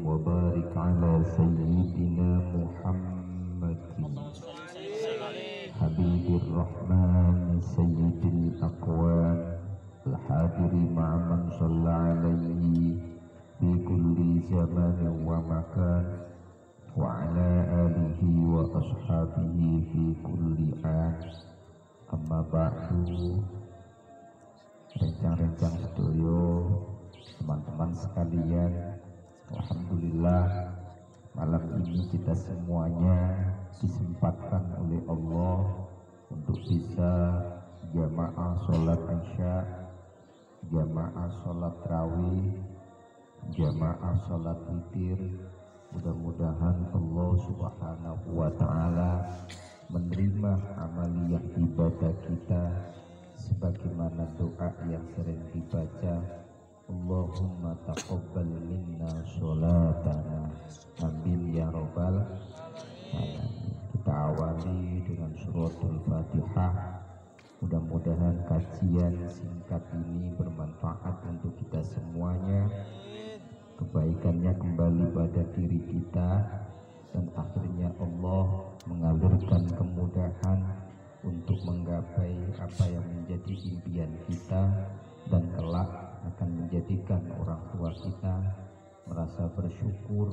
وبارك على سيدنا محمد حبيب الرحمن سيد الأكوان الحاضر مع من صلى عليه في كل زمان ومكان وعلى آله وأصحابه في كل آن. Amma ba'du, rencang-rencang sedoyo, teman-teman sekalian, alhamdulillah malam ini kita semuanya disempatkan oleh Allah untuk bisa jamaah sholat isya, jamaah sholat tarawih, jamaah sholat witir. Mudah-mudahan Allah subhanahu wa ta'ala menerima amaliyah ibadah kita sebagaimana doa yang sering dibaca, Allahumma taqabbal minna sholatana, amin ya robbal alamin. Kita awali dengan suratul Fatihah. Mudah-mudahan kajian singkat ini bermanfaat untuk kita semuanya, kebaikannya kembali pada diri kita, dan akhirnya Allah mengalirkan kemudahan untuk menggapai apa yang menjadi impian kita, dan kelak akan menjadikan orang tua kita merasa bersyukur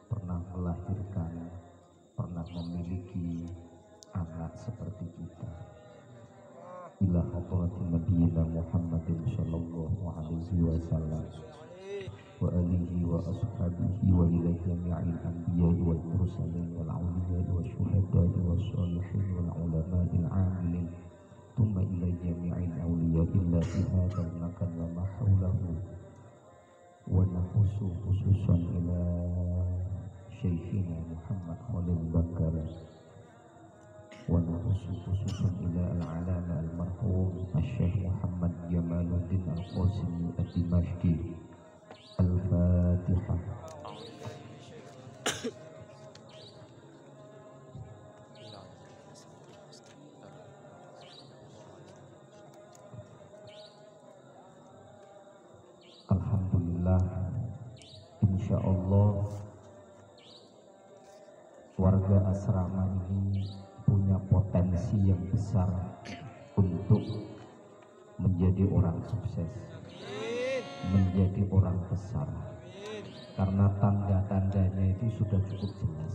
pernah melahirkan, pernah memiliki anak seperti kita. Ila hadratin nabiyina Muhammadin sallallahu alaihi wasallam wa alihi wa ashabihi wa ila jami'il anbiya'i wal mursalin wal awliya'i wal syuhada'i wal sholihin wal ulama'il amilin thumma ila jami'il awliya'i illati hadzal makan wa ma hawlahu wa nahusu khususan ila syekhina Muhammad Khalil Bakar wa nahusu khususan ila al-alama al-marhum al-syekh Muhammad Jamaluddin al-Qasimi ad-Dimashqi. Al-Fatihah. Alhamdulillah, insya Allah warga asrama ini punya potensi yang besar untuk menjadi orang sukses, menjadi orang besar, karena tanda-tandanya itu sudah cukup jelas.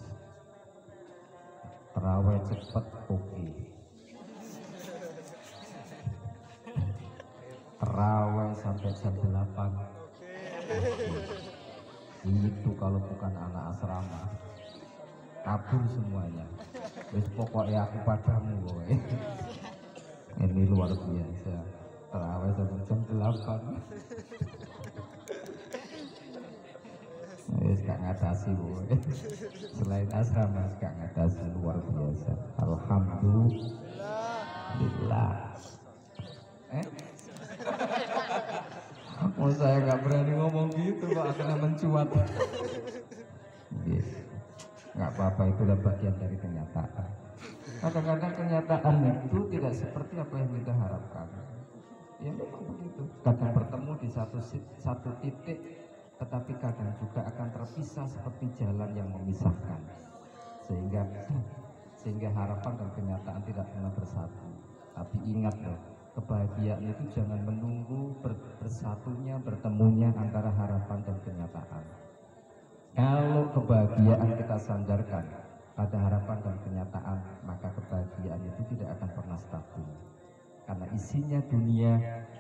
Terawih cepat, oke. Terawih sampai jam 8, itu kalau bukan anak asrama kabur semuanya. Wis pokoknya aku padamu boy. Ini luar biasa. Terawih sampai jam 8. Wis gak ngatasi boy. Selain asrama gak ngatasi, luar biasa. Alhamdulillah. Oh, saya gak berani ngomong gitu kok, akhirnya mencuat. Yes. Gak apa-apa, itulah bagian dari kenyataan. Kadang-kadang kenyataan itu tidak seperti apa yang kita harapkan. Ya memang begitu. Kadang bertemu di satu titik, tetapi kadang juga akan terpisah seperti jalan yang memisahkan. Sehingga harapan dan kenyataan tidak pernah bersatu. Tapi ingat loh, kebahagiaan itu jangan menunggu bersatunya, bertemunya antara harapan dan kenyataan. Kalau kebahagiaan kita sandarkan pada harapan dan kenyataan, maka kebahagiaan itu tidak akan pernah stabil. Karena isinya dunia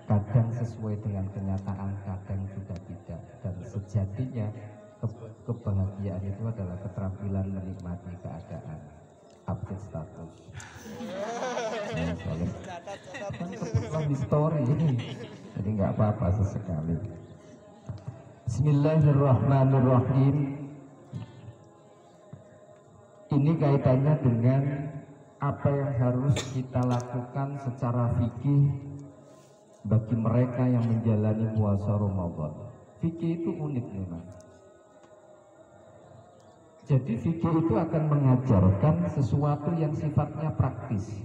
kadang sesuai dengan kenyataan, kadang juga tidak. Dan sejatinya kebahagiaan itu adalah keterampilan menikmati keadaan. Update status. Soalnya kan keputusan di story ini, jadi nggak apa-apa sesekali. Bismillahirrahmanirrahim. Ini kaitannya dengan apa yang harus kita lakukan secara fikih bagi mereka yang menjalani puasa Ramadan. Fikih itu unik memang. Jadi fikih itu akan mengajarkan sesuatu yang sifatnya praktis.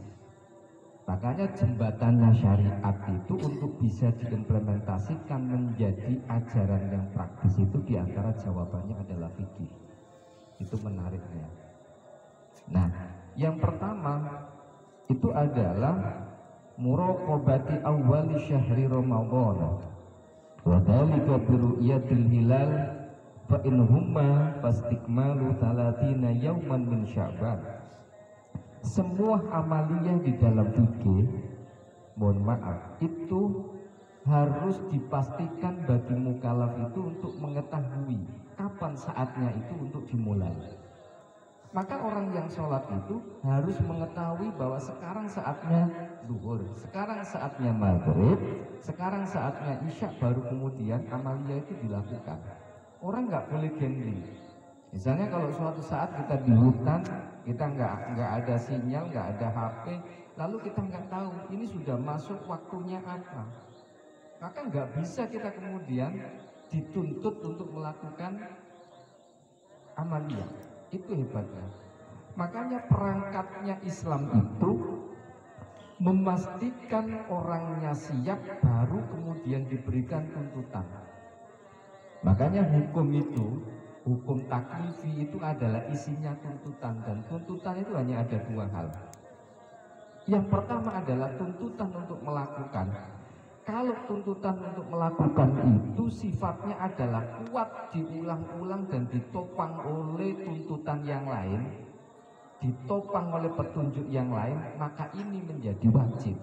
Makanya jembatannya syariat itu untuk bisa diimplementasikan menjadi ajaran yang praktis itu diantara jawabannya adalah fikih. Itu menariknya. Nah, yang pertama itu adalah muraqabati awwali syahri Ramadan wa dzalika bi ru'yatil hilal fa in humma fastikmalu 30 yauman min Sya'ban. Semua amaliyah di dalam fikih, mohon maaf, itu harus dipastikan bagi mukallaf itu untuk mengetahui kapan saatnya itu untuk dimulai. Maka orang yang sholat itu harus mengetahui bahwa sekarang saatnya zuhur, sekarang saatnya maghrib, sekarang saatnya isya, baru kemudian amaliyah itu dilakukan. Orang nggak boleh gambling. Misalnya kalau suatu saat kita di hutan, kita nggak ada sinyal, nggak ada HP, lalu kita nggak tahu ini sudah masuk waktunya apa, maka nggak bisa kita kemudian dituntut untuk melakukan amaliyah. Itu hebatnya. Makanya perangkatnya Islam itu memastikan orangnya siap, baru kemudian diberikan tuntutan. Makanya hukum itu, hukum taklifi itu adalah isinya tuntutan, dan tuntutan itu hanya ada dua hal. Yang pertama adalah tuntutan untuk melakukan. Kalau tuntutan untuk melakukan itu sifatnya adalah kuat, diulang-ulang dan ditopang oleh tuntutan yang lain, ditopang oleh petunjuk yang lain, maka ini menjadi wajib.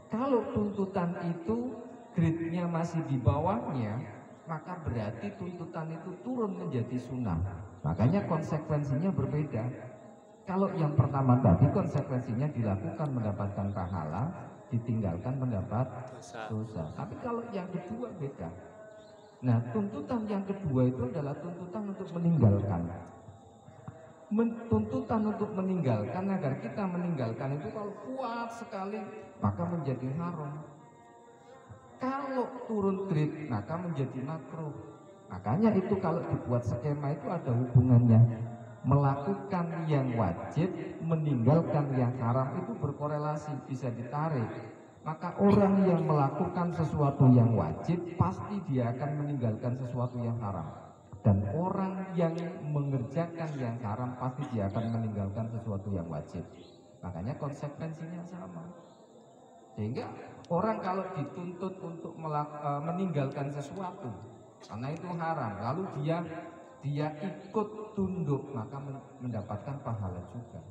Kalau tuntutan itu grade-nya masih di bawahnya, maka berarti tuntutan itu turun menjadi sunnah. Makanya konsekuensinya berbeda. Kalau yang pertama tadi konsekuensinya dilakukan mendapatkan pahala, ditinggalkan mendapat dosa. Tapi kalau yang kedua beda. Nah, tuntutan yang kedua itu adalah tuntutan untuk meninggalkan. Tuntutan untuk meninggalkan, agar kita meninggalkan itu kalau kuat sekali maka menjadi haram. Kalau turun grade maka menjadi makruh. Makanya itu kalau dibuat skema itu ada hubungannya. Melakukan yang wajib, meninggalkan yang haram itu berkorelasi, bisa ditarik. Maka orang yang melakukan sesuatu yang wajib pasti dia akan meninggalkan sesuatu yang haram. Dan orang yang mengerjakan yang haram pasti dia akan meninggalkan sesuatu yang wajib. Makanya konsekuensinya sama. Sehingga orang kalau dituntut untuk meninggalkan sesuatu karena itu haram, lalu dia ikut tunduk, maka mendapatkan pahala juga.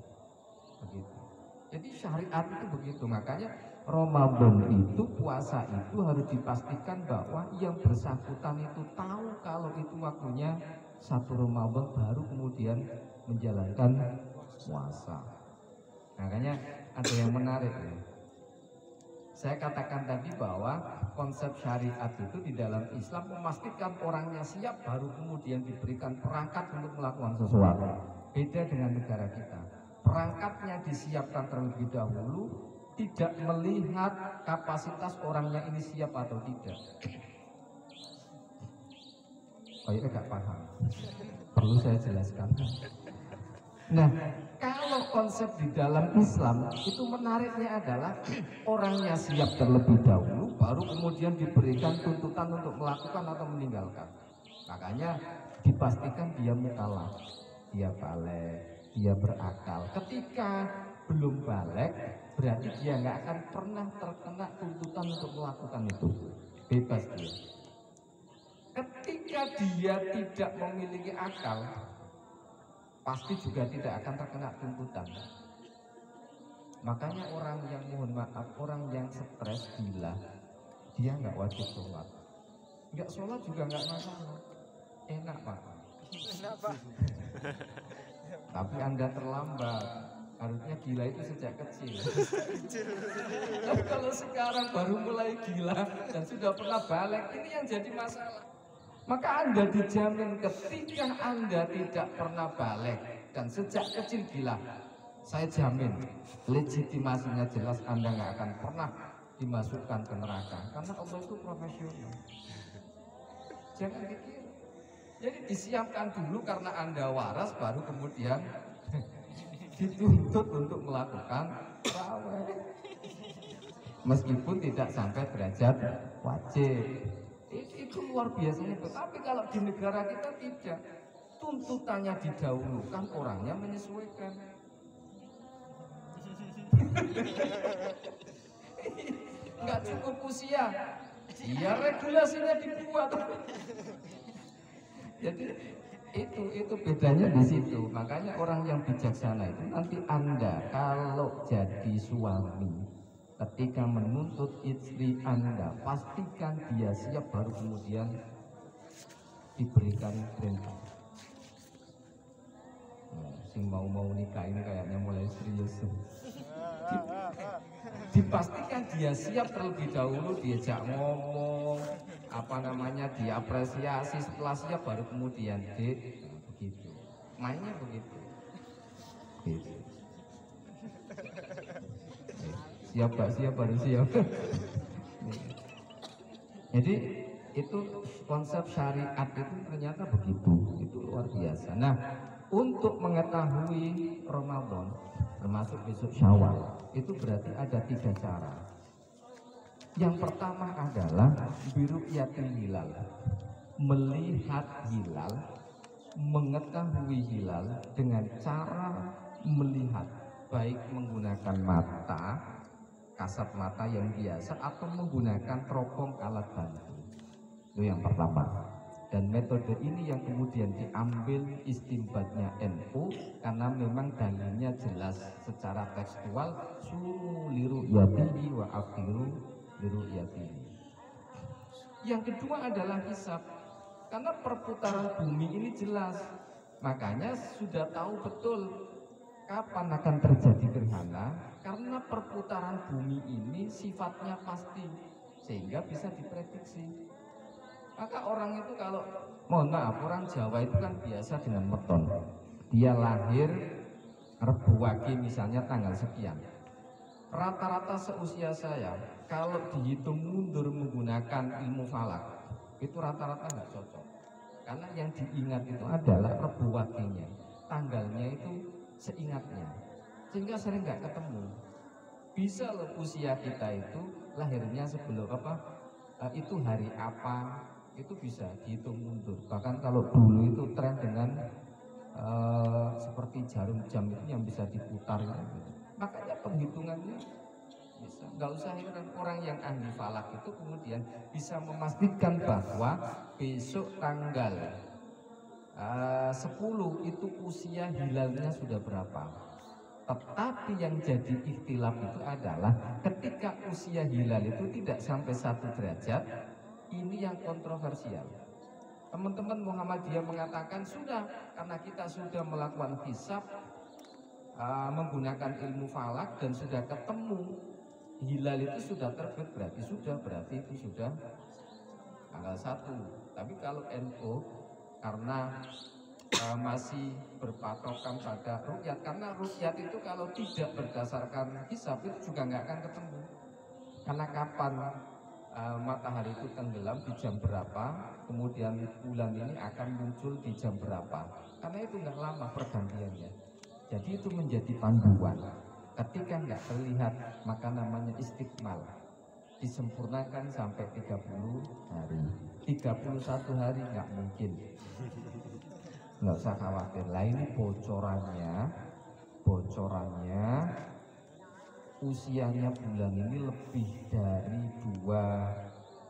Begitu. Jadi syariat itu begitu. Makanya Ramadan itu, puasa itu harus dipastikan bahwa yang bersangkutan itu tahu kalau itu waktunya 1 Ramadan, baru kemudian menjalankan puasa. Makanya ada yang menarik ya. Saya katakan tadi bahwa konsep syariat itu di dalam Islam memastikan orangnya siap, baru kemudian diberikan perangkat untuk melakukan sesuatu. Beda dengan negara kita. Perangkatnya disiapkan terlebih dahulu, tidak melihat kapasitas orangnya ini siap atau tidak. Oh ini gak paham. Perlu saya jelaskan. Nah, kalau konsep di dalam Islam itu menariknya adalah orangnya siap terlebih dahulu, baru kemudian diberikan tuntutan untuk melakukan atau meninggalkan. Makanya dipastikan dia mukallaf, dia balik, dia berakal. Ketika belum balik, berarti dia nggak akan pernah terkena tuntutan untuk melakukan itu. Bebas dia. Ketika dia tidak memiliki akal, pasti juga tidak akan terkena tuntutan. Makanya orang yang, mohon maaf, orang yang stres gila, dia nggak wajib sholat. Nggak sholat juga nggak masalah. Enak Pak. Enak Pak. Tapi Anda terlambat. Harusnya gila itu sejak kecil. Tapi kalau sekarang baru mulai gila dan sudah pernah balik, ini yang jadi masalah. Maka Anda dijamin ketika Anda tidak pernah balik dan sejak kecil gila, saya jamin legitimasinya jelas Anda nggak akan pernah dimasukkan ke neraka, karena Allah itu profesional. Jangan dikira. Jadi disiapkan dulu karena Anda waras, baru kemudian dituntut untuk melakukan Meskipun tidak sampai derajat wajib. Itu luar biasanya. Tetapi kalau di negara kita tidak, tuntutannya didahulukan, orangnya menyesuaikan. Nggak cukup usia, ya regulasinya dibuat. Jadi itu bedanya di situ. Makanya orang yang bijaksana itu nanti Anda kalau jadi suami, ketika menuntut istri Anda, pastikan dia siap, baru kemudian diberikan perintah. Sing mau nikah ini kayaknya mulai serius. Dipastikan dia siap terlebih dahulu, diajak ngomong, diapresiasi. Setelah siap baru kemudian begitu. Mainnya begitu. Gitu. Siap Pak, siap baru siap. Jadi itu konsep syariat itu ternyata begitu, itu luar biasa. Nah, untuk mengetahui Ramadan termasuk besok Syawal itu berarti ada 3 cara. Yang pertama adalah biru'yatil hilal, melihat hilal, mengetahui hilal dengan cara melihat, baik menggunakan mata, kasat mata yang biasa, atau menggunakan teropong alat bantu. Itu yang pertama. Dan metode ini yang kemudian diambil istimbatnya NU, karena memang dalilnya jelas secara tekstual, sumu liru'yatihi wa afiru liru'yatihi. Yang kedua adalah hisab, karena perputaran bumi ini jelas, makanya sudah tahu betul kapan akan terjadi gerhana, karena perputaran bumi ini sifatnya pasti sehingga bisa diprediksi. Maka orang itu kalau, mohon maaf, orang Jawa itu kan biasa dengan weton. Dia lahir Rebo Wage misalnya tanggal sekian. Rata-rata seusia saya, kalau dihitung mundur menggunakan ilmu falak, itu rata-rata nggak cocok. Karena yang diingat itu adalah Rebo Wage-nya, tanggalnya itu seingatnya, sehingga sering nggak ketemu. Bisa loh usia kita itu lahirnya sebelum itu hari apa, itu bisa dihitung mundur. Bahkan kalau dulu itu tren dengan seperti jarum jam itu yang bisa diputar gitu. Makanya penghitungannya bisa. Nggak usah heran orang yang ahli falak itu kemudian bisa memastikan bahwa besok tanggal 10 itu usia hilalnya sudah berapa. Tetapi yang jadi ikhtilaf itu adalah ketika usia hilal itu tidak sampai 1 derajat. Ini yang kontroversial. Teman-teman Muhammadiyah mengatakan sudah, karena kita sudah melakukan hisab menggunakan ilmu falak dan sudah ketemu hilal itu sudah terbit, berarti itu sudah tanggal 1. Tapi kalau NU karena masih berpatokan pada rukyat, karena rukyat itu kalau tidak berdasarkan hisab itu juga nggak akan ketemu. Karena kapan matahari itu tenggelam di jam berapa, kemudian bulan ini akan muncul di jam berapa, karena itu nggak lama pergantiannya. Jadi itu menjadi panduan. Ketika nggak terlihat, maka namanya istikmal, disempurnakan sampai 30 hari. 31 hari nggak mungkin, nggak usah khawatir lah. Ini bocorannya usianya bulan ini lebih dari 2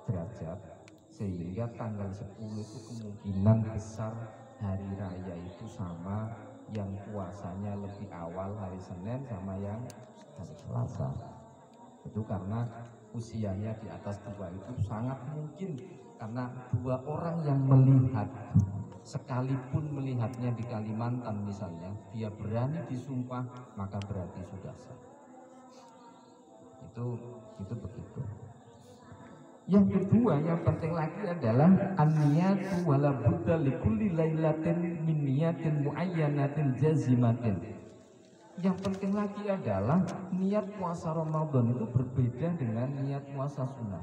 derajat, sehingga tanggal 10 itu kemungkinan besar hari raya itu sama, yang puasanya lebih awal hari Senin sama yang hari Selasa. Itu karena usianya di atas 2 itu sangat mungkin, karena 2 orang yang melihat, sekalipun melihatnya di Kalimantan misalnya, dia berani disumpah, maka berarti sudah sah. Itu begitu. Yang kedua, yang penting lagi adalah an-niyatu wala budda likulli lailatin min niyatin muayyanatin jazimatin. Yang penting lagi adalah niat puasa Ramadan itu berbeda dengan niat puasa sunnah.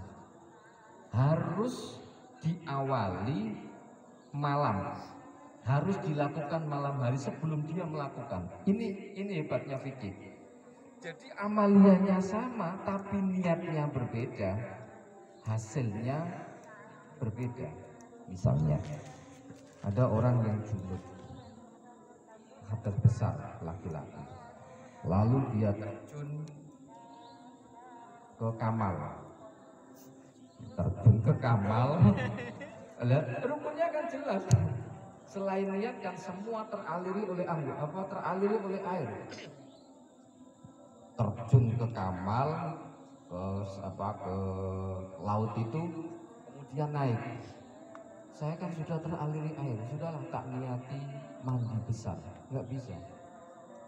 Harus diawali malam, harus dilakukan malam hari sebelum dia melakukan. Ini hebatnya fikih. Jadi amaliyahnya sama, tapi niatnya berbeda, hasilnya berbeda. Misalnya, ada orang yang junub, hadas besar laki-laki, lalu dia terjun ke kamal, rukunnya kan jelas. Selain niat kan semua teraliri oleh teraliri oleh air. Terjun ke kamal, ke laut itu, kemudian naik. Saya kan sudah teraliri air, sudahlah tak niati mandi besar, nggak bisa.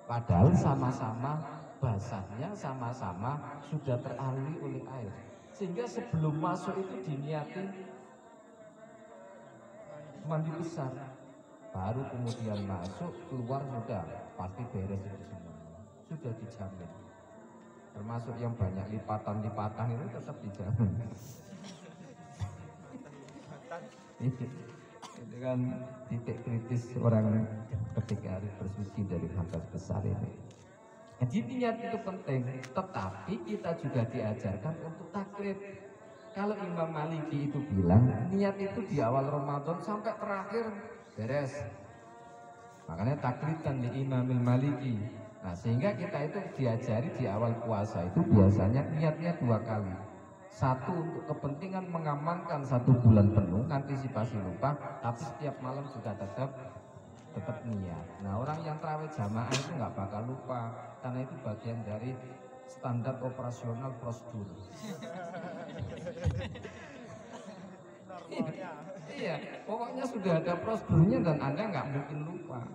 Padahal sama-sama basahnya, sama-sama sudah teraliri oleh air. Sehingga sebelum masuk itu diniati mandi besar, baru kemudian masuk, keluar sudah pasti beres itu semua, sudah dijamin. Termasuk yang banyak lipatan-lipatan itu tetap dijamin. Itu kan titik kritis orang ketika harus bersuci dari hadas besar ini. Jadi niat itu penting, tetapi kita juga diajarkan untuk taklid. Kalau Imam Maliki itu bilang niat itu di awal Ramadan sampai terakhir beres. Makanya taklidan di Imamil Maliki. Nah, sehingga kita itu diajari di awal puasa itu biasanya niatnya 2 kali. Satu untuk kepentingan mengamankan 1 bulan penuh, antisipasi lupa, tapi setiap malam juga tetap niat. Nah, orang yang tarawih jamaah itu nggak bakal lupa, karena itu bagian dari standar operasional prosedur. Iya, pokoknya sudah ada prosedurnya dan Anda nggak mungkin lupa,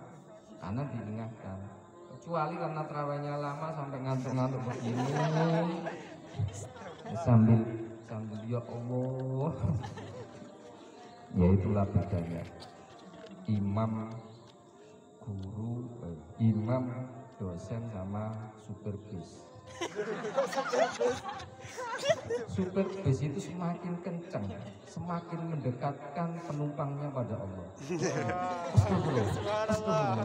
karena diingatkan. Kecuali karena terawihnya lama sampai ngantuk-ngantuk begini, sambil ya Allah. Ya itulah bedanya imam guru, imam dosen sama supir bis. Supir bis itu semakin kencang, semakin mendekatkan penumpangnya pada Allah. Astagfirullah.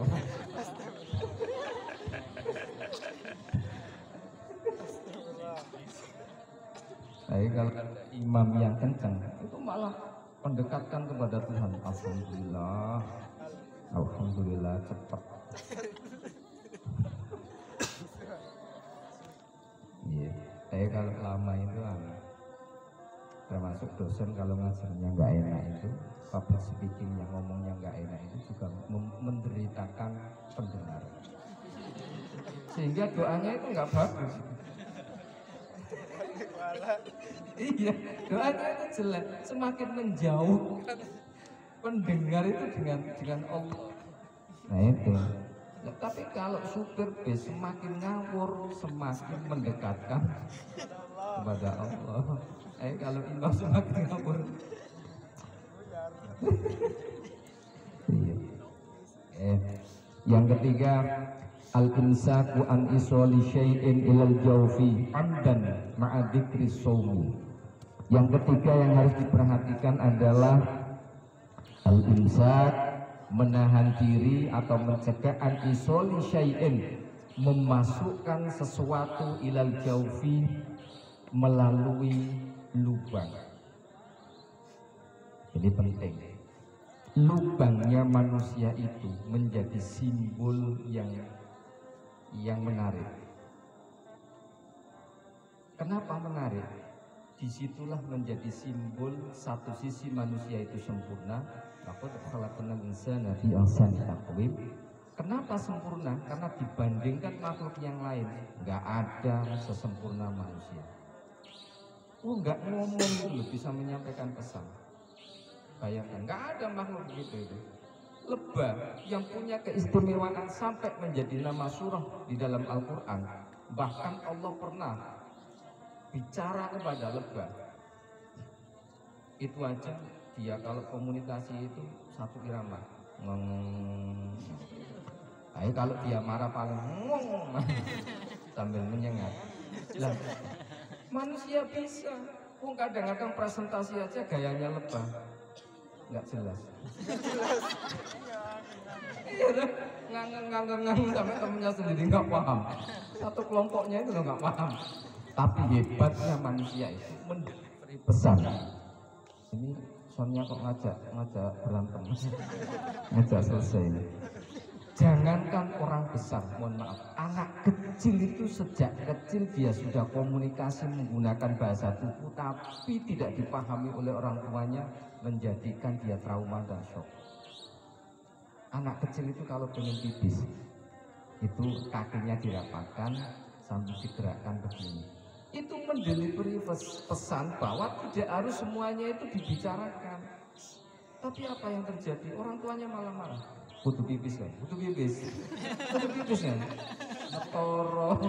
Tapi kalau imam yang kencang itu malah mendekatkan kepada Tuhan. Alhamdulillah, alhamdulillah cepat. Iya. Tapi kalau lama itu termasuk dosen kalau ngajarnya nggak enak itu, public speaking yang ngomongnya nggak enak itu juga menderitakan pendengar. Sehingga doanya itu nggak bagus. Iya, doanya itu jelek, semakin menjauhkan pendengar itu dengan Allah. Nah itu. Ya, tapi kalau supir bis semakin ngawur, semakin mendekatkan kepada Allah. Kalau imam semakin ngawur. Iya. Yang ketiga, al-imsaku an isoli syai'in ilal jawfi amdan ma'a dzikri shaumi. Yang ketiga yang harus diperhatikan adalah al-imsak, menahan diri atau mencegah an isoli syai'in, memasukkan sesuatu ilal jawfi, melalui lubang. Jadi penting, lubangnya manusia itu menjadi simbol yang menarik. Kenapa menarik? Disitulah menjadi simbol satu sisi manusia itu sempurna. Laqad khalaqnal insana fi ahsani taqwim. Kenapa sempurna? Karena dibandingkan makhluk yang lain nggak ada sesempurna manusia. Nggak ngomong dulu bisa menyampaikan pesan. Bayangkan, nggak ada makhluk begitu itu. Lebah yang punya keistimewaan sampai menjadi nama surah di dalam Al-Quran. Bahkan Allah pernah bicara kepada lebah. Itu aja dia kalau komunikasi itu satu irama. Tapi kalau dia marah paling sambil menyengat. Lah, manusia bisa. Kadang-kadang presentasi aja gayanya lebah. Nggak jelas. Iya, ngangen sampai temennya sendiri nggak paham. Satu kelompoknya itu nggak paham. Tapi hebatnya manusia itu memberi pesan. Ini soalnya kok ngajak berantem, ngajak selesai. Jangankan orang besar, mohon maaf, anak kecil itu sejak kecil dia sudah komunikasi menggunakan bahasa tubuh, tapi tidak dipahami oleh orang tuanya, menjadikan dia trauma dan shock. Anak kecil itu kalau pengen pipis, itu kakinya dirapatkan sambil digerakkan begini. Itu mendelivery pesan bahwa tidak harus semuanya itu dibicarakan. Tapi apa yang terjadi? Orang tuanya malah marah. Butuh pipis kan? Butuh pipis. Butuh pipis kan? Toro.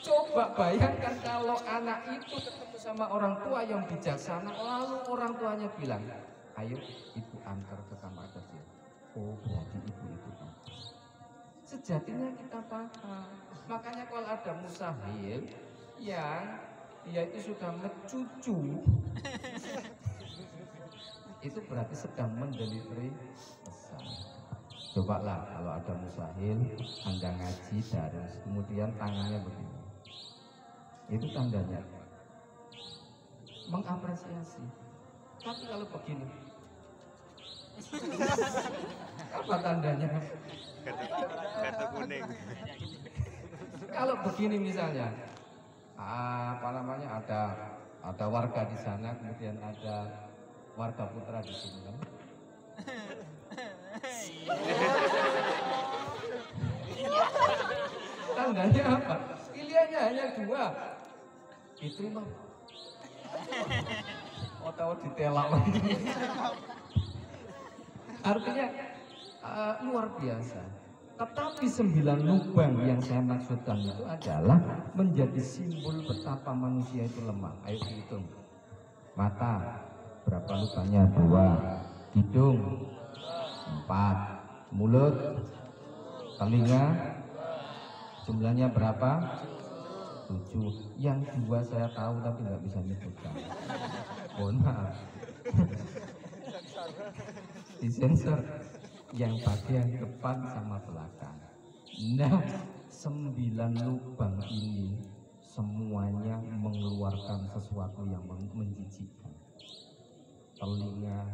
Coba bayangkan kalau anak itu ketemu sama orang tua yang bijaksana, lalu orang tuanya bilang, ayo ibu antar ke kamar kecil. Oh berarti ibu itu antar. Sejatinya kita paham. Makanya kalau ada mustahil yang dia itu sudah mencucu, itu berarti sedang mendelivery pesan. Cobalah kalau ada mustahil, Anda ngaji darus, kemudian tangannya begini. Itu tandanya mengapresiasi. Tapi kalau begini, apa tandanya? Kartu kuning. Kalau begini misalnya, apa namanya, ada warga di sana, kemudian ada warga putra di sini kan? Tandanya apa? Pilihannya hanya dua. Diterima. Tahu ditelak lagi. Artinya luar biasa. Tetapi 9 lubang yang saya maksudkan itu adalah menjadi simbol betapa manusia itu lemah. Ayo dihitung. Mata berapa lubangnya? 2. Hidung 4. Mulut, telinga jumlahnya berapa? 7. Yang 2 saya tahu tapi nggak bisa nyebutkan. Mohon maaf. Disensor. Yang bagian depan sama belakang. Nah, 9 lubang ini semuanya mengeluarkan sesuatu yang menjijikkan. Telinga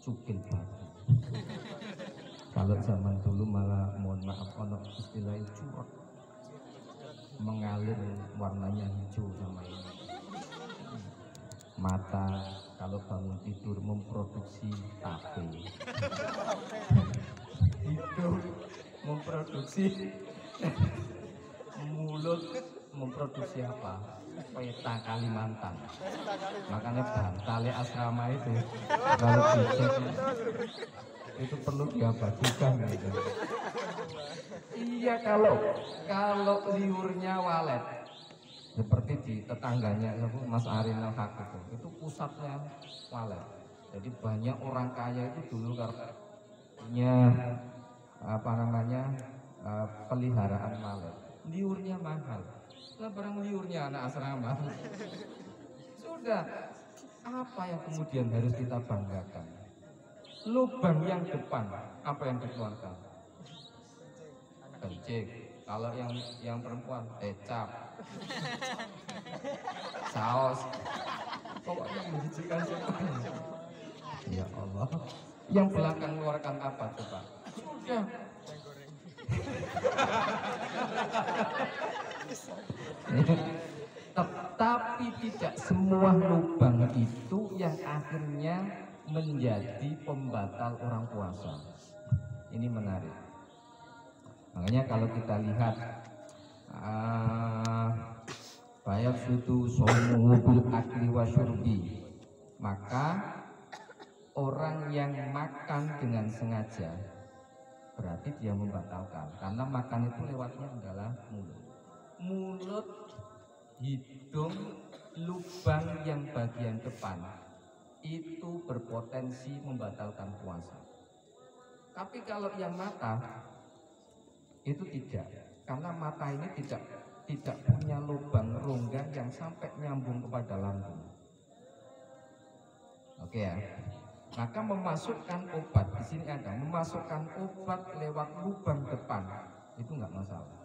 cukil batu. Kalau zaman dulu malah mohon maaf ono istilahnya curut, mengalir warnanya hijau sama ini. Mata kalau bangun tidur memproduksi tape. Hidung memproduksi, mulut memproduksi apa? Peta Kalimantan. Makanya bantale asrama itu kalau dicek itu perlu diabadikan gitu. Iya, kalau liurnya walet seperti di tetangganya Mas Arin Al-Haq itu pusatnya walet. Jadi banyak orang kaya itu dulu karena punya apa namanya peliharaan walet. Liurnya mahal. Lah barang liurnya anak asrama. Sudah, apa yang kemudian harus kita banggakan? Lubang yang depan, apa yang dikeluarkan? Kencing. Kalau yang perempuan, kecap, saus, pokoknya menjijikan semuanya. Ya Allah. Yang belakang keluarkan apa coba? Sudah. Tetapi tidak semua lubang itu yang akhirnya menjadi pembatal orang puasa. Ini menarik. Makanya kalau kita lihat bayak sutu somuhu bil akli wa syurbi, maka orang yang makan dengan sengaja berarti dia membatalkan, karena makan itu lewatnya adalah mulut, hidung, lubang yang bagian depan itu berpotensi membatalkan puasa. Tapi kalau yang mata itu tidak, karena mata ini tidak punya lubang rongga yang sampai nyambung kepada lambung. Oke ya. Maka memasukkan obat di sini ada memasukkan obat lewat lubang depan itu nggak masalah,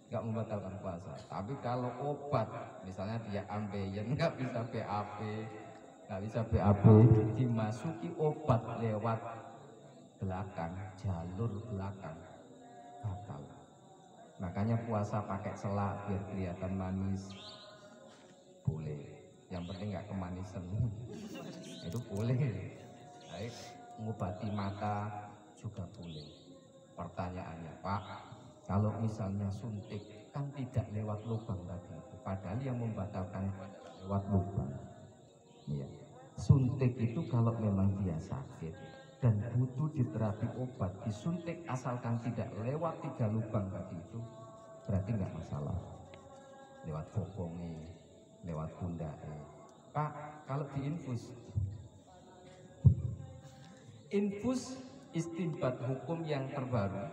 nggak membatalkan puasa. Tapi kalau obat, misalnya dia ambeien, nggak bisa BAB, dimasuki obat lewat belakang, jalur belakang, batal. Makanya puasa pakai selak biar kelihatan manis, boleh. Yang penting nggak kemanisan, itu boleh. Baik, mengobati mata juga boleh. Pertanyaannya, Pak, kalau misalnya suntik kan tidak lewat lubang tadi, padahal yang membatalkan lewat lubang. Iya. Suntik itu kalau memang dia sakit dan butuh diterapi obat, disuntik asalkan tidak lewat 3 lubang tadi itu, berarti nggak masalah. Lewat bokongnya, lewat pundaknya. Pak, kalau diinfus, infus istinbat hukum yang terbaru,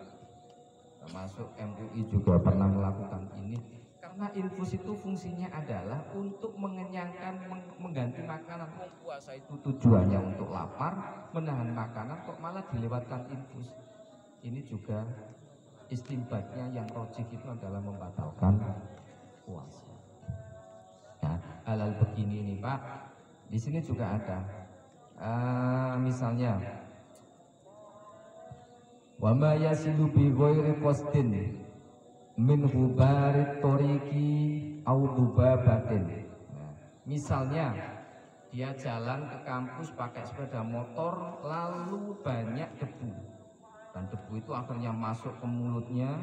termasuk MUI juga pernah melakukan ini, karena infus itu fungsinya adalah untuk mengenyangkan, mengganti makanan. Puasa itu tujuannya untuk lapar, menahan makanan, kok malah dilewatkan infus. Ini juga istinbatnya yang rojih itu adalah membatalkan puasa. Nah, hal-hal begini nih Pak, di sini juga ada, misalnya wa ma yasilu bi ghairi qasdin min hubarit tariqi au dubabatin. Nah, misalnya dia jalan ke kampus pakai sepeda motor lalu banyak debu, dan debu itu akhirnya masuk ke mulutnya,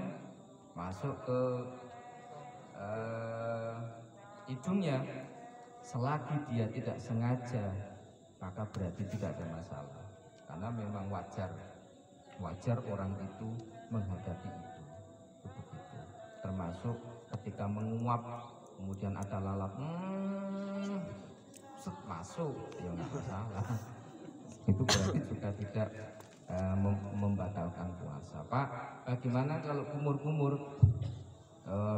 masuk ke hidungnya. Selagi dia tidak sengaja, maka berarti tidak ada masalah, karena memang wajar orang itu menghadapi itu. Begitu. Termasuk ketika menguap kemudian ada lalat masuk, ya nggak masalah. Itu berarti juga tidak membatalkan puasa. Pak, bagaimana kalau kumur-kumur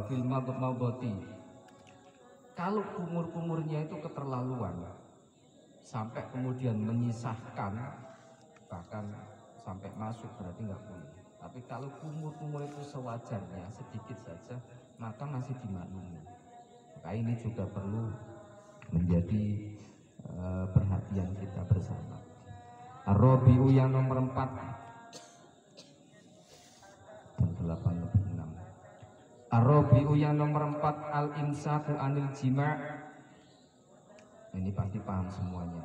fil maboti? Kalau kumur-kumurnya itu keterlaluan sampai kemudian menyisahkan, bahkan sampai masuk, berarti nggak boleh. Tapi kalau kumur-kumur itu sewajarnya sedikit saja, maka masih dimaklumi. Maka ini juga perlu menjadi perhatian kita bersama. Ar-Rabi'u yang nomor 4 dan 8/6. Ar-Rabi'u yang nomor 4 al-imsaku anil jima'. Ini pasti paham semuanya.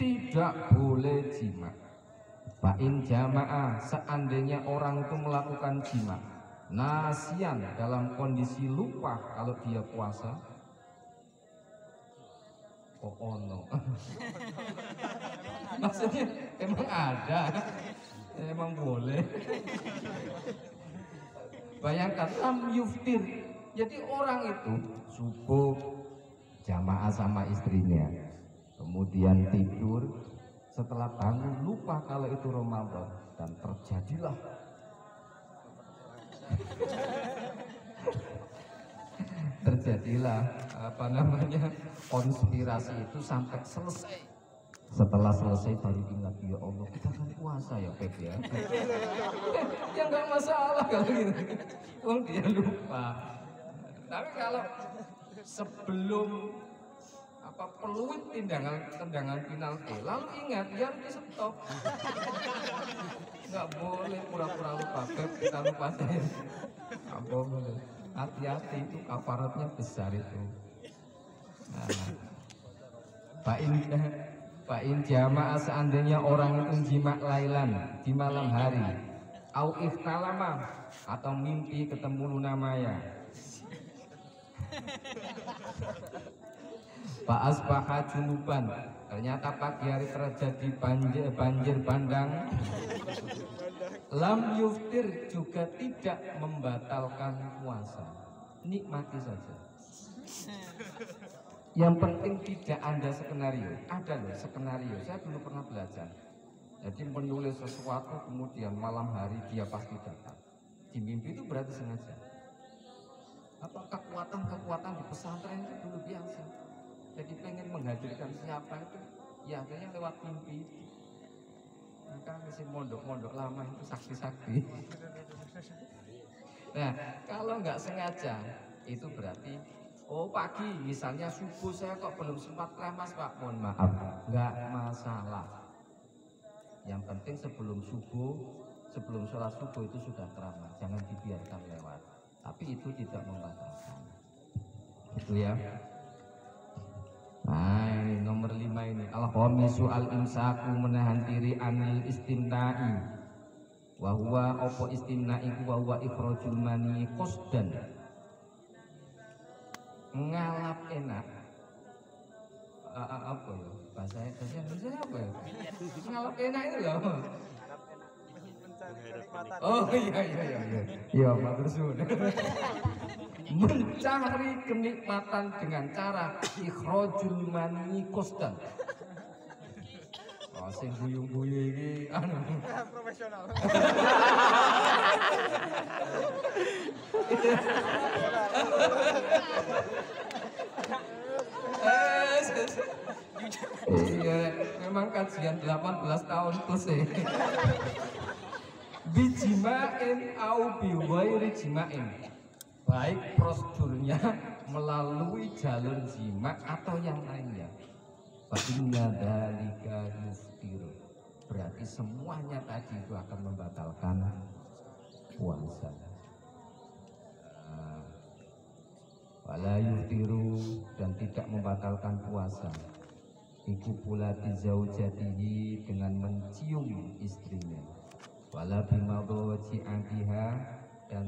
Tidak boleh jima'. Fa'in jamaah, seandainya orang itu melakukan jima' nasian, dalam kondisi lupa kalau dia puasa. Oh no. Maksudnya emang ada, emang boleh. Bayangkan lam yuftir, jadi orang itu subuh jamaah sama istrinya, kemudian tidur, setelah bangun lupa kalau itu Ramadan, dan terjadilah konspirasi itu sampai selesai. Setelah selesai baru ingat, ya Allah kita kan puasa ya Pep ya. Ya nggak masalah kalau gitu, dia lupa. Tapi kalau sebelum peluit tendangan penalti lalu ingat, ya harus di stop. Nggak boleh pura-pura lupa Pep, kita lupa deh. Nggak boleh, hati-hati, itu kafaratnya besar itu. Nah, Fa'in jamaah, seandainya orang itu jima' lailan, di malam hari, au iftalama, atau mimpi ketemu Luna Maya, fa'asbaha junuban, ternyata pagi hari terjadi banjir bandang, lam yuftir, juga tidak membatalkan puasa, nikmati saja. Yang penting tidak ada skenario. Ada loh skenario, saya dulu pernah belajar. Jadi menulis sesuatu kemudian malam hari dia pasti datang. Di mimpi itu berarti sengaja. Apa kekuatan di pesantren itu dulu biasa. Jadi pengen menghadirkan siapa itu, ya akhirnya lewat mimpi itu. Maka kami sih mondok-mondok lama itu sakti-sakti. Nah, kalau nggak sengaja itu berarti oh pagi misalnya subuh saya kok belum sempat keramas Pak, mohon maaf, nggak masalah. Yang penting sebelum sholat subuh itu sudah keramas, jangan dibiarkan lewat. Tapi itu tidak membatalkan. Itu ya. Nah, ini nomor 5 ini. Al-khamisu al-imsaku, menahan diri anil istimna'i. Wa huwa apa istimna'i wa huwa ikhrajul mani qasdan. Ngalap enak. Apa ya? Bahasa Indonesia apa ya? Ngalap enak itu loh. Oh iya. Iya, matur suwun. Mencari kenikmatan dengan cara ikhrajul mani qasdan. Oh, sing guyu-guyu iki anu profesional. Iya, memang kajian 18 tahun plus ya. Bijima'in au biwairi jima'in, baik prosedurnya melalui jalur jima atau yang lainnya. Fa'inna dzalika yuftiru, berarti semuanya tadi itu akan membatalkan puasa. Wala yuftiru, dan tidak membatalkan puasa. Iku pula zaujatihi, dengan mencium istrinya. Wala bimadhaji antiha, dan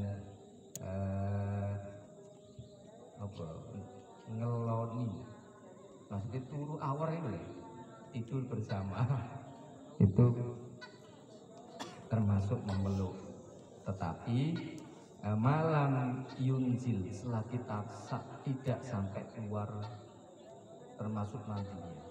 ngeloni, maksudnya turu awar itu ya, tidur bersama itu termasuk memeluk. Tetapi malam yunzil, selagi tidak sampai keluar termasuk mandinya.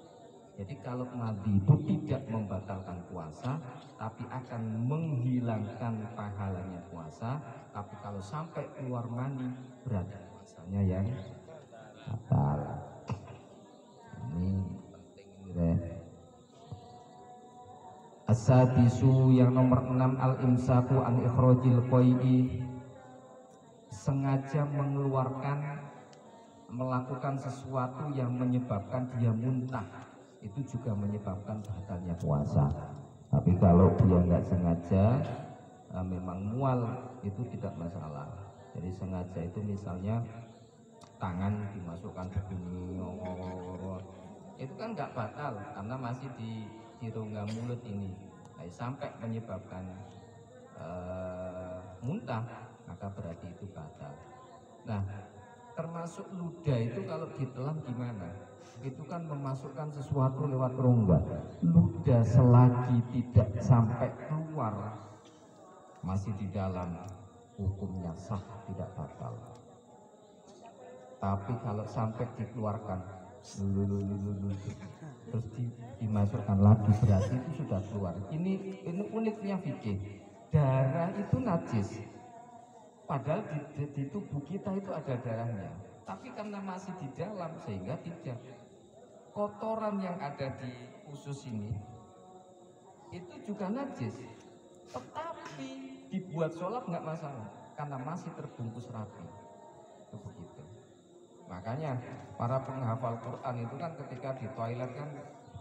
Jadi kalau mandi itu tidak membatalkan puasa, tapi akan menghilangkan pahalanya puasa. Tapi kalau sampai keluar mandi, berarti puasanya yang batal. Ini penting ya. As-sadisu, yang nomor 6, al-imsaku an ikhrajil qai'i, sengaja melakukan sesuatu yang menyebabkan dia muntah, itu juga menyebabkan batalnya puasa. Tapi kalau dia nggak sengaja, memang mual, itu tidak masalah. Jadi sengaja itu misalnya tangan dimasukkan begini, itu kan nggak batal karena masih di rongga mulut ini. Nah, sampai menyebabkan muntah, maka berarti itu batal. Nah, termasuk ludah itu kalau ditelan gimana? Itu kan memasukkan sesuatu lewat rongga. Ludah selagi tidak sampai keluar, masih di dalam, hukumnya sah, tidak batal. Tapi kalau sampai dikeluarkan terus dimasukkan lagi, berarti itu sudah keluar. Ini uniknya fikih. Darah itu najis, padahal di tubuh kita itu ada darahnya, tapi karena masih di dalam sehingga tidak. Kotoran yang ada di usus ini itu juga najis, tetapi dibuat sholat nggak masalah karena masih terbungkus rapi. Itu begitu. Makanya para penghafal Quran itu kan ketika di toilet kan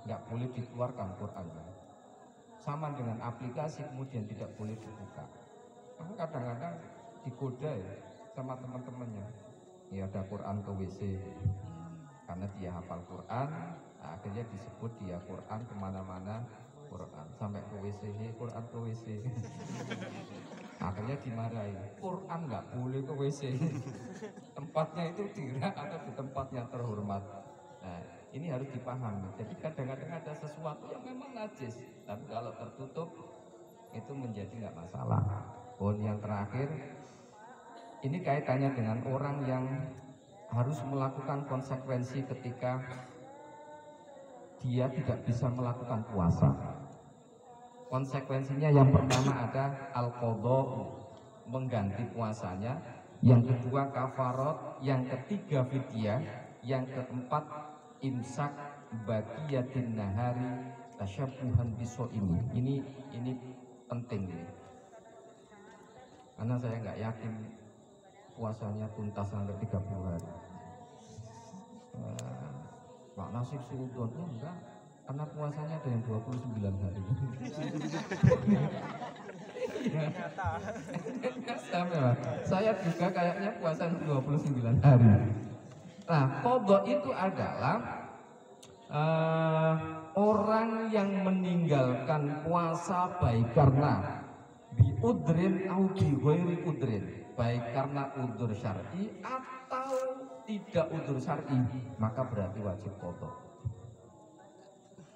nggak boleh dikeluarkan Qurannya, sama dengan aplikasi kemudian tidak boleh dibuka. Maka kadang-kadang digoda ya sama teman-temannya, ya ada Quran ke WC, karena dia hafal Quran, akhirnya disebut dia Quran kemana-mana, Quran sampai ke WC, Quran ke WC. Akhirnya dimarahi, Quran nggak boleh ke WC, tempatnya itu di rak atau di tempat yang terhormat. Nah, ini harus dipahami. Jadi kadang-kadang ada sesuatu yang memang najis, tapi kalau tertutup itu menjadi nggak masalah. Poin yang terakhir, ini kaitannya dengan orang yang harus melakukan konsekuensi ketika dia tidak bisa melakukan puasa. Konsekuensinya yang pertama ada al-qadha, mengganti puasanya. Yang kedua kafarat, yang ketiga fidyah, yang keempat imsak bagiyatin nahari tasyabbuhan bisoimi. Ini karena saya nggak yakin puasanya tuntas sampai 30 hari. Pak Nasib Sudonnya enggak, karena puasanya ada yang 29 hari. Saya juga kayaknya puasa 29 hari. Nah, qadha itu adalah orang yang meninggalkan puasa baik karena biudrin au bi ghairi udrin, baik karena udzur syar'i atau tidak udzur syar'i, maka berarti wajib qadha.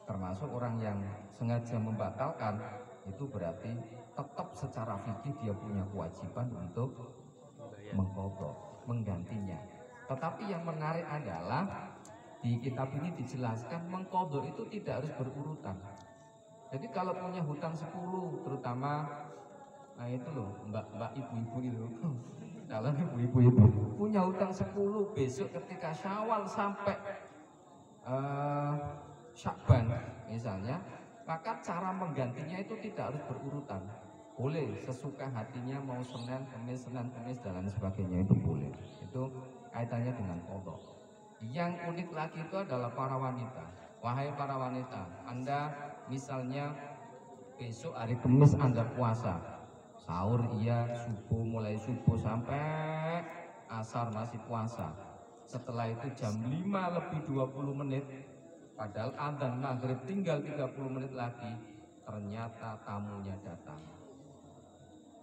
Termasuk orang yang sengaja membatalkan, itu berarti tetap secara fikih dia punya kewajiban untuk mengqadha, menggantinya. Tetapi yang menarik adalah di kitab ini dijelaskan mengqadha itu tidak harus berurutan. Jadi kalau punya hutang 10, terutama nah itu loh mbak ibu-ibu itu, kalau ibu-ibu itu punya hutang 10, besok ketika Syawal sampai Syakban misalnya, maka cara menggantinya itu tidak harus berurutan. Boleh sesuka hatinya, mau Senin, Kamis, dan lain sebagainya, itu boleh. Itu kaitannya dengan qadha. Yang unik lagi itu adalah para wanita. Wahai para wanita, Anda misalnya besok hari Kamis Anda puasa, sahur iya, subuh, mulai subuh sampai asar masih puasa. Setelah itu jam 5:20, padahal adzan maghrib tinggal 30 menit lagi, ternyata tamunya datang.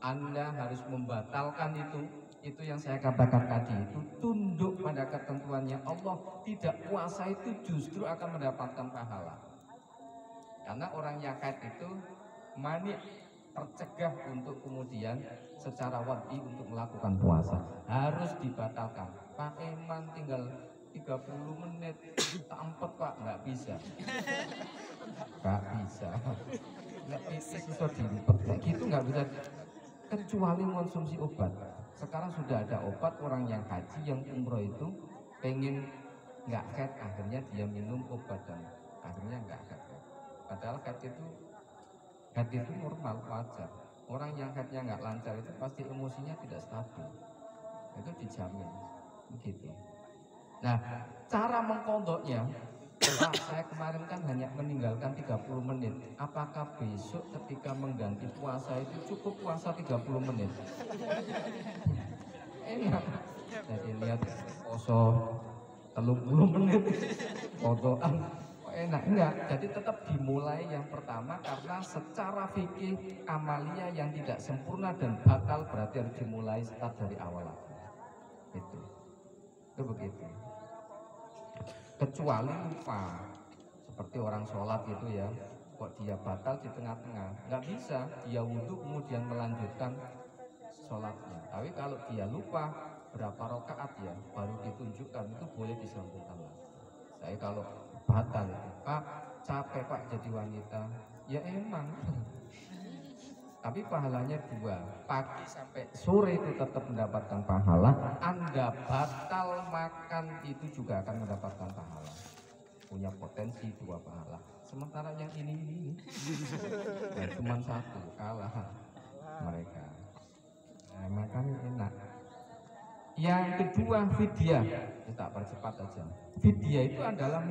Anda harus membatalkan itu yang saya katakan tadi, itu tunduk pada ketentuannya Allah. Tidak puasa itu justru akan mendapatkan pahala. Karena orang yang haid itu manik, tercegah untuk kemudian secara wad'i untuk melakukan puasa. Harus dibatalkan. Pak Eman tinggal 30 menit, tak empet Pak, nggak bisa. Nggak bisa. Nggak bisa diempet, kayak gitu nggak bisa. Kecuali konsumsi obat. Sekarang sudah ada obat, orang yang haji, yang umroh itu pengen nggak haid, akhirnya dia minum obat dan akhirnya nggak haid. Padahal haid itu normal, wajar. Orang yang haidnya nggak lancar itu pasti emosinya tidak stabil. Itu dijamin, begitu. Nah, cara mengqadhanya, saya kemarin kan hanya meninggalkan 30 menit. Apakah besok ketika mengganti puasa itu cukup puasa 30 menit? Enak. Jadi lihat poso 30 menit, qadhaan enak enggak? Jadi tetap dimulai yang pertama, karena secara fikih amalia yang tidak sempurna dan batal berarti harus dimulai start dari awal lagi. Itu begitu. Kecuali lupa, seperti orang sholat gitu ya, kok dia batal di tengah-tengah, nggak bisa, dia wudhu kemudian melanjutkan sholatnya. Tapi kalau dia lupa berapa rakaat ya, baru ditunjukkan, itu boleh disambungkan lagi. Saya kalau batal itu, Pak capek Pak jadi wanita, ya emang. Tapi pahalanya 2, pagi sampai sore itu tetap mendapatkan pahala. Anda batal makan itu juga akan mendapatkan pahala. Punya potensi 2 pahala. Sementara yang ini ya cuma 1, kalah mereka. Nah, makanya enak. Yang kedua fidyah, kita percepat aja. Fidyah itu adalah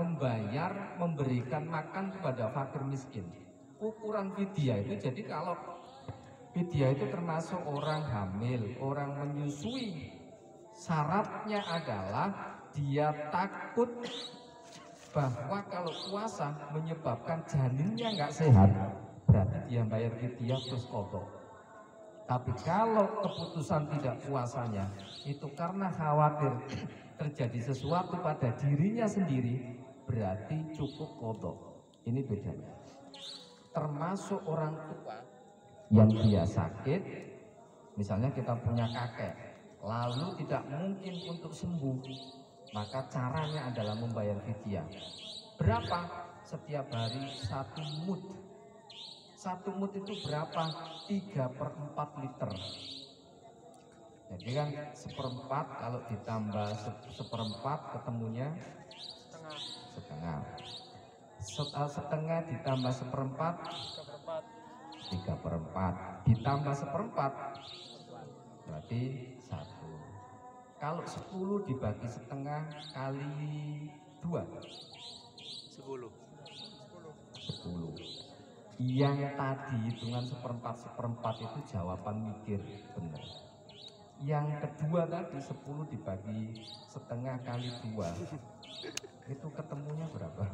memberikan makan kepada fakir miskin. Ukuran fidyah itu, jadi kalau fidyah itu termasuk orang hamil, orang menyusui. Syaratnya adalah dia takut bahwa kalau puasa menyebabkan janinnya nggak sehat, berarti dia bayar fidyah terus qadha. Tapi kalau keputusan tidak puasanya itu karena khawatir terjadi sesuatu pada dirinya sendiri, berarti cukup qadha. Ini bedanya. Termasuk orang tua yang dia sakit, misalnya kita punya kakek, lalu tidak mungkin untuk sembuh, maka caranya adalah membayar fidyah. Berapa? Setiap hari 1 mud. 1 mud itu berapa? 3/4 liter. Jadi kan 1/4, kalau ditambah 1/4 ketemunya setengah. Setengah ditambah 1/4 3/4, ditambah 1/4 berarti 1. Kalau 10 dibagi setengah kali 2 10. 10. Yang tadi hitungan seperempat itu jawaban mikir benar. Yang kedua tadi 10 dibagi setengah kali 2 itu ketemunya berapa?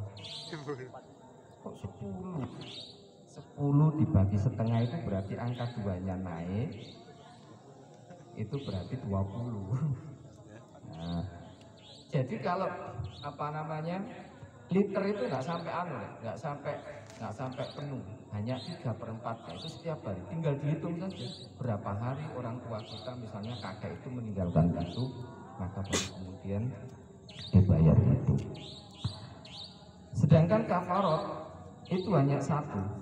Kok 10? 10 dibagi setengah itu berarti angka 2-nya naik, itu berarti 20. Nah, jadi kalau apa namanya liter itu nggak sampai nggak sampai penuh, hanya 3/4 itu setiap hari. Tinggal dihitung saja berapa hari orang tua kita misalnya kakek itu meninggalkan itu, maka baru kemudian dibayar itu. Sedangkan kafarot itu hanya 1.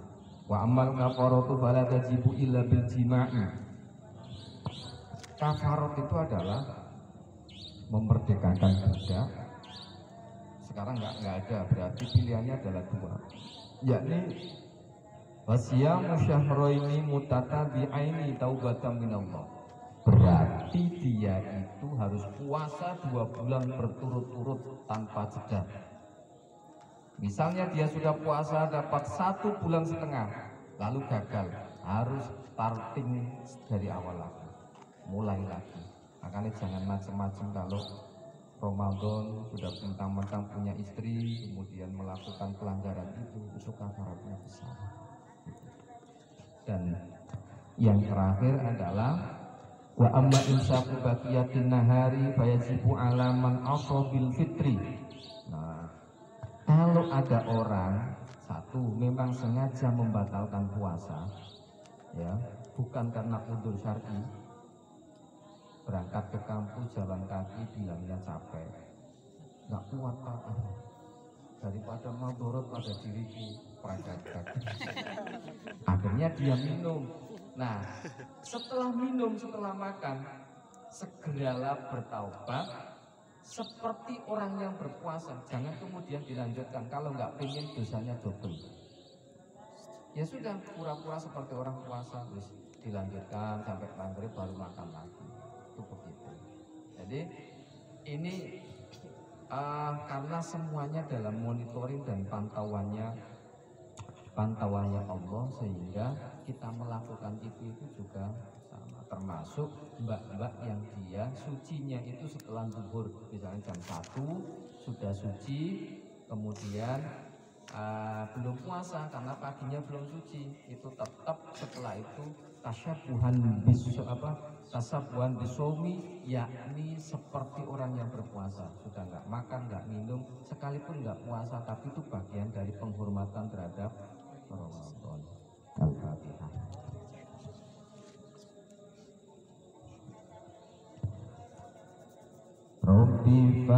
Wa amal kafaratu fala tajibu illa bil jima'i. Kafarot itu adalah memerdekakan budak. Sekarang nggak ada, berarti pilihannya adalah 2, yakni wasyamu syahraini mutatabi'aini taubatan minallah. Berarti dia itu harus puasa 2 bulan berturut-turut tanpa jeda. Misalnya dia sudah puasa dapat 1,5 bulan lalu gagal, harus starting dari awal lagi, mulai lagi. Makanya jangan macam-macam kalau Ramadan sudah mentang-mentang punya istri kemudian melakukan pelanggaran itu kafaratnya besar. Dan yang terakhir adalah wa amma imsaku baqiyatin nahari fayajibu ala man asabil fitri. Nah, kalau ada orang satu memang sengaja membatalkan puasa, ya, bukan karena udzur syar'i, berangkat ke kampus jalan kaki bilangnya capek, nggak kuat pak, daripada madorot pada diriku pada kaki. Akhirnya dia minum. Nah, setelah minum, setelah makan, segeralah bertaubat seperti orang yang berpuasa. Jangan kemudian dilanjutkan, kalau nggak pengen dosanya double. Ya sudah, pura-pura seperti orang puasa, terus dilanjutkan sampai maghrib baru makan lagi. Itu begitu. Jadi ini karena semuanya dalam monitoring dan pantauannya Allah, sehingga kita melakukan itu juga sama. Termasuk mbak-mbak yang dia sucinya itu setelah zuhur, misalnya jam 1 sudah suci, kemudian belum puasa karena paginya belum suci, itu tetap setelah itu tasabbuhan bisomi, yakni seperti orang yang berpuasa, sudah nggak makan, nggak minum, sekalipun nggak puasa, tapi itu bagian dari penghormatan terhadap Ramadan. Al-Fatihah. Rabbi